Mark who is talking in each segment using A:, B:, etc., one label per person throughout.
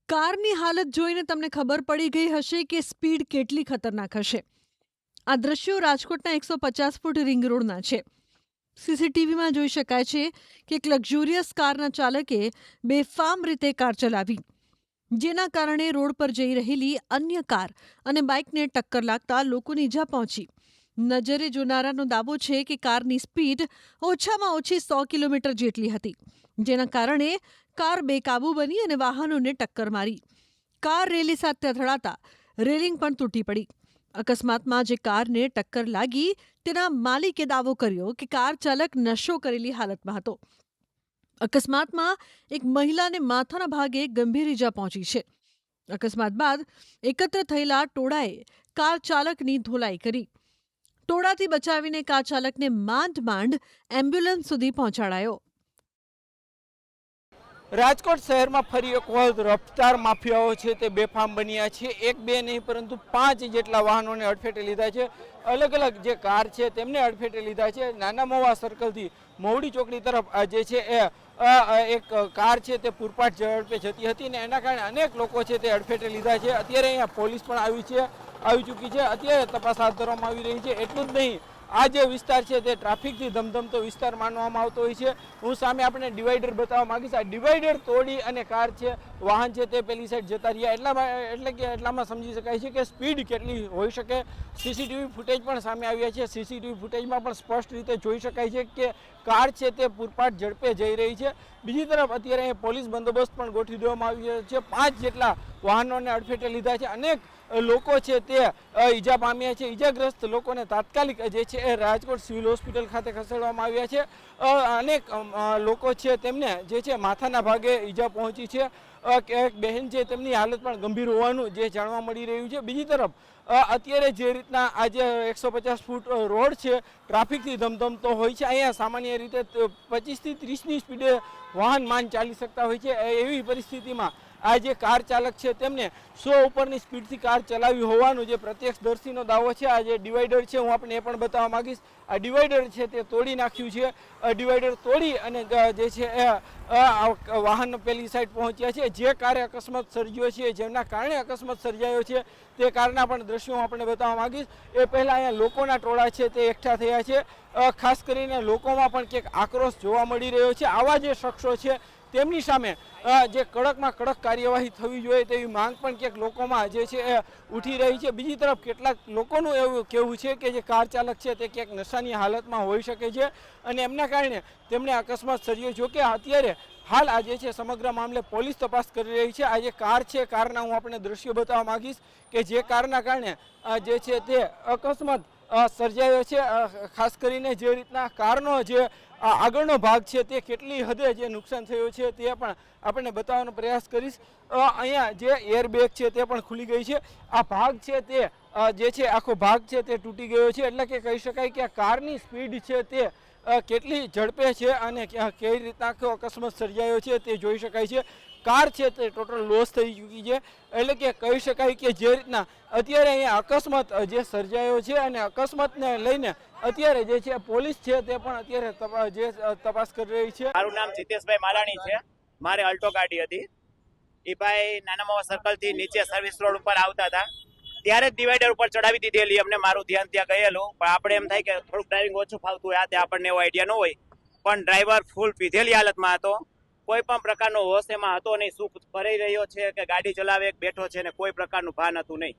A: કારની હાલત જોઈને તમને ખબર પડી ગઈ હશે કે સ્પીડ કેટલી ખતરનાક હશે. આ દ્રશ્યો રાજકોટના 150 ફૂટ રિંગ રોડના છે. સીસીટીવીમાં જોઈ શકાય છે કે એક લક્ઝુરિયસ કારના ચાલકે બેફામ રીતે કાર ચલાવી, જેના કારણે રોડ પર જઈ રહેલી અન્ય કાર અને બાઇકને ટક્કર લાગતા લોકોને ઈજા પહોંચી. નજરે જોનારાનો દાવો છે કે કારની સ્પીડ ઓછામાં ઓછી 100 કિલોમીટર જેટલી હતી, જેના કારણે કાર બેકાબૂ બની અને વાહનોને ટક્કર મારી. કાર રેલી સાથે અથડાતા રેલિંગ પણ તૂટી પડી. અકસ્માતમાં જે કારને ટક્કર લાગી તેના માલિકે દાવો કર્યો કે કાર ચાલક નશો કરેલી હાલતમાં હતો. અકસ્માતમાં એક મહિલાને માથાના ભાગે ગંભીર ઈજા પહોંચી છે. અકસ્માત બાદ એકત્ર થયેલા ટોળાએ કાર ચાલકની ધોલાઈ કરી. ટોળાથી બચાવીને કાર ચાલકને માંડ એમ્બ્યુલન્સ સુધી પહોંચાડાયો.
B: રાજકોટ શહેરમાં ફરી એક વખત રફતાર માફિયાઓ છે તે બેફામ બન્યા છે. એક બે નહીં પરંતુ 5 જેટલા વાહનોને અડફેટે લીધા છે. અલગ અલગ જે કાર છે તેમને અડફેટે લીધા છે. નાના મોવા સર્કલથી મહુડી ચોકડી તરફ જે છે એ એક કાર છે તે પૂરપાટ ઝડપે જતી હતી ને એના કારણે અનેક લોકો છે તે અડફેટે લીધા છે. અત્યારે અહીંયા પોલીસ પણ આવી ચૂકી છે. અત્યારે તપાસ હાથ ધરવામાં આવી રહી છે. એટલું જ નહીં, આ જે વિસ્તાર છે તે ટ્રાફિકથી ધમધમતો વિસ્તાર માનવામાં આવતો હોય છે. હું સામે આપણે ડિવાઈડર બતાવવા માંગીશ. આ ડિવાઈડર તોડી અને કાર છે, વાહન છે તે પેલી સાઈડ જતા રહ્યા. એટલામાં સમજી શકાય છે કે સ્પીડ કેટલી હોઈ શકે. સીસીટીવી ફૂટેજ પણ સામે આવ્યા છે. સીસીટીવી ફૂટેજમાં પણ સ્પષ્ટ રીતે જોઈ શકાય છે કે કાર છે તે પૂરપાટ ઝડપે જઈ રહી છે. બીજી તરફ અત્યારે અહીં પોલીસ બંદોબસ્ત પણ ગોઠવી દેવામાં આવ્યો છે. 5 જેટલા વાહનોને અડફેટે લીધા છે. અનેક લોકો છે તે ઈજા પામ્યા છે. ઈજાગ્રસ્ત લોકોને તાત્કાલિક જે છે એ રાજકોટ સિવિલ હોસ્પિટલ ખાતે ખસેડવામાં આવ્યા છે. અનેક લોકો છે તેમને જે છે માથાના ભાગે ઈજા પહોંચી છે. એક બહેન છે તેમની હાલત પણ ગંભીર હોવાનું જે જાણવા મળી રહ્યું છે. બીજી તરફ અત્યારે જે રીતના આજે 150 ફૂટ રોડ છે ટ્રાફિકથી ધમધમતો હોય છે, અહીંયા સામાન્ય રીતે 25 થી 30ની સ્પીડે વાહન માન ચાલી શકતા હોય છે. એવી પરિસ્થિતિમાં આ જે કાર ચાલક છે તેમને 100 ઉપરની સ્પીડથી કાર ચલાવી હોવાનું જે પ્રત્યક્ષદર્શીનો દાવો છે. આ જે ડિવાઈડર છે હું આપણે એ પણ બતાવવા માંગીશ. આ ડિવાઈડર છે તે તોડી નાખ્યું છે. ડિવાઈડર તોડી અને જે છે એ વાહન પેલી સાઈડ પહોંચ્યા છે. જે કારે અકસ્માત સર્જ્યો છે, જેમના કારણે અકસ્માત સર્જાયો છે તે કારના પણ દ્રશ્યો આપણે બતાવવા માંગીશ. એ પહેલાં અહીંયા લોકોના ટોળા છે તે એકઠા થયા છે. ખાસ કરીને લોકોમાં પણ ક્યાંક આક્રોશ જોવા મળી રહ્યો છે. આવા જે શખ્સો છે તેમની સામે જે કડકમાં કડક કાર્યવાહી થવી જોઈએ તેવી માંગ પણ ક્યાંક લોકોમાં જે છે એ ઉઠી રહી છે. બીજી તરફ કેટલાક લોકોનું એવું કહેવું છે કે જે કાર ચાલક છે તે ક્યાંક નશાની હાલતમાં હોઈ શકે છે અને એમના કારણે તેમણે અકસ્માત સર્જ્યો. જો કે અત્યારે હાલ આ જે છે સમગ્ર મામલે પોલીસ તપાસ કરી રહી છે. આ જે કાર છે, કારના હું આપણે દ્રશ્યો બતાવવા માંગીશ કે જે કારના કારણે જે છે તે અકસ્માત સર્જાયો છે. ખાસ કરીને જે રીતના કારનો જે આગળનો ભાગ છે તે કેટલી હદે જે નુકસાન થયું છે તે પણ આપણે બતાવવાનો પ્રયાસ કરીશ. અહીંયા જે એરબેગ છે તે પણ ખુલી ગઈ છે. આ ભાગ છે તે જે છે આખો ભાગ છે તે તૂટી ગયો છે. એટલે કે કહી શકાય કે આ કારની સ્પીડ છે તે કેટલી ઝડપે છે અને કેવી રીતના આખો અકસ્માત સર્જાયો છે તે જોઈ શકાય છે. કાર છે તે ટોટલ લોસ થઈ ચૂકી છે. એટલે કે કહી શકાય કે જે રીતના અત્યારે અહીંયા અકસ્માત જે સર્જાયો છે અને અકસ્માતને લઈને અત્યારે જે છે પોલીસ છે તે પણ અત્યારે તપાસ કરી રહી છે.
C: મારું નામ જીતેશભાઈ માલાણી છે. મારે અલ્ટો ગાડી હતી. એ ભાઈ નાના મોવા સર્કલથી નીચે સર્વિસ રોડ ઉપર આવતા હતા ત્યારે જ ડિવાઈડર ઉપર ચડાવી દીધેલી. અમને મારું ધ્યાન ત્યાં ગયેલું, પણ આપણે એમ થાય કે થોડુંક ડ્રાઇવિંગ ઓછું ફાવતું હોય, આ આપણને એવો આઈડિયા ન હોય. પણ ડ્રાઈવર ફૂલ પીધેલી હાલતમાં હતો. કોઈ પણ પ્રકારનો હોશ એમાં હતો નહીં. શું કરી રહ્યો છે કે ગાડી ચલાવે બેઠો છે ને કોઈ પ્રકારનું ભાન હતું નહીં.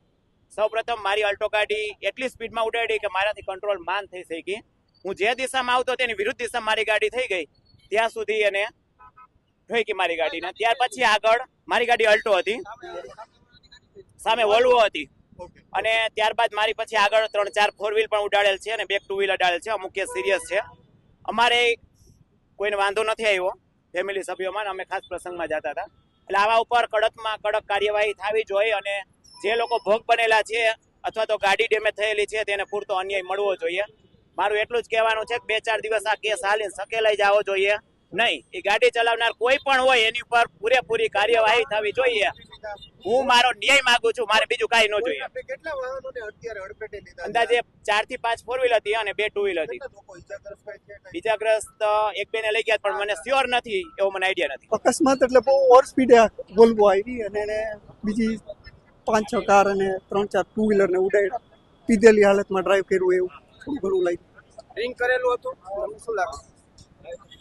C: સૌપ્રથમ મારી અલ્ટો ગાડી એટલી સ્પીડમાં ઉડાડી કે મારાથી કંટ્રોલ માન થઈ શકી. હું જે દિશામાં આવતો તેની વિરુદ્ધ દિશામાં મારી ગાડી થઈ ગઈ. ત્યાં સુધી એને ઠોકી મારી ગાડીને. ત્યાર પછી આગળ મારી ગાડી અલ્ટો હતી, સામે વોલ્વો હતી અને ત્યારબાદ મારી પછી આગળ 3-4 4 વ્હીલ પણ ઉડાડેલ છે અને બેક 2 વ્હીલ ઉડાડેલ છે. અમુક કેસ સિરિયસ છે. અમારે કોઈને વાંધો નથી આવ્યો ફેમિલી સભ્યોમાં. અમે ખાસ પ્રસંગમાં જતા હતા. એટલે આવા ઉપર કડકમાં કડક કાર્યવાહી થવી જોઈએ અને જે લોકો ભોગ બનેલા છે અથવા તો ગાડી ડેમેજ થયેલી છે તેને પૂરતો અન્યાય મળવો જોઈએ. મારું એટલું જ કહેવાનું છે કે 2-4 દિવસ આ કેસ હાલીને સકેલાઈ જવો જોઈએ નહીં. એ ગાડી ચલાવનાર કોઈ પણ હોય એની ઉપર પૂરેપૂરી કાર્યવાહી થવી જોઈએ હું મારો ન્યાય માંગુ છું, મારે બીજું કાંઈ ન જોઈએ.
D: આપણે કેટલા વાહનોને અત્યારે અડફેટે લીધા છે?
C: અંદાજે 4 થી 5 4 વ્હીલ હતી અને 2 2 વ્હીલ હતી.
D: કેટલા લોકો ઈજાગ્રસ્ત થાય છે? કંઈ?
C: બીજાગ્રસ્ત એક બે ને લઈ ગયા પણ મને શ્યોર નથી, એવો મને આઈડિયા નથી.
E: અકસ્માત એટલે બહુ ઓવર સ્પીડે વોલ્વો આવી અને એને બીજી 5-6 કાર અને 3-4 ટુ વ્હીલર ને ઉડાડ્યા. પીધેલી હાલતમાં ડ્રાઈવ કર્યું એવું થોડું ઘણું લાગ્યું.
D: ડ્રિંક કરેલું હતું? તમને શું લાગે?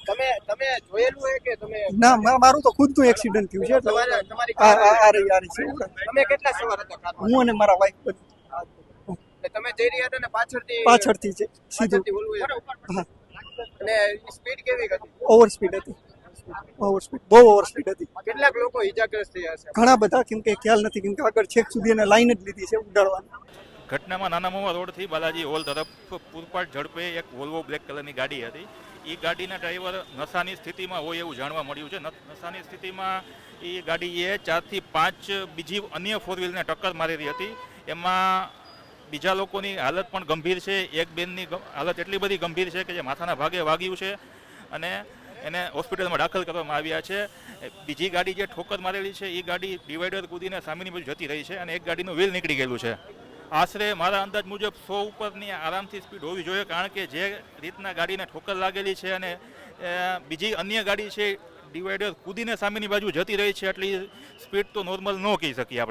D: તમે જોયેલું હે કે તમે?
E: ના મારું તો ખુદનું એક્સિડન્ટ થયું છે એટલે
D: તમારી
E: આ રહી છે.
D: તમે કેટલા સવાર હતા કારમાં?
E: હું અને મારા વાઈફ
D: એટલે તમે જઈ રહ્યા હતા ને પાછળથી
E: પાછળથી છે સીધું.
D: પાછળથી બોલવું
E: હા,
D: અને સ્પીડ કેવી હતી?
E: ઓવર સ્પીડ હતી. બહુ ઓવર સ્પીડ હતી.
D: કેટલાક લોકો ઈજાગ્રસ્ત થયા છે?
E: ઘણા બધા, કેમ કે ખ્યાલ નથી, કેમ કે આગળ છેક સુધી એને લાઈન જ લીધી છે ઉડાડવાની.
F: ઘટનામાં નાના મોવા રોડથી બાલાજી હોલ તરફ પૂરપાટ ઝડપે એક વોલ્વો બ્લેક કલરની ગાડી હતી. એ ગાડીના ડ્રાઈવર નશાની સ્થિતિમાં હોય એવું જાણવા મળ્યું છે. નશાની સ્થિતિમાં એ ગાડીએ 4 થી 5 બીજી અન્ય 4 વ્હીલને ટક્કર મારેલી હતી. એમાં બીજા લોકોની હાલત પણ ગંભીર છે. એક બેનની હાલત એટલી બધી ગંભીર છે કે જે માથાના ભાગે વાગ્યું છે અને એને હોસ્પિટલમાં દાખલ કરવામાં આવ્યા છે. બીજી ગાડી જે ઠોકર મારેલી છે એ ગાડી ડિવાઈડર કૂદીને સામેની બાજુ જતી રહી છે અને એક ગાડીનું વ્હીલ નીકળી ગયેલું છે. આશરે મારા અંદાજ મુજબ 100 ઉપરની આરામથી સ્પીડ હોવી જોઈએ, કારણ કે જે રીતના ગાડીને ઠોકર લાગેલી છે અને બીજી અન્ય ગાડી છે ડિવાઈડર કૂદીને સામેની બાજુ જતી રહી છે, એટલી સ્પીડ તો નોર્મલ ન કહી શકીએ આપણે.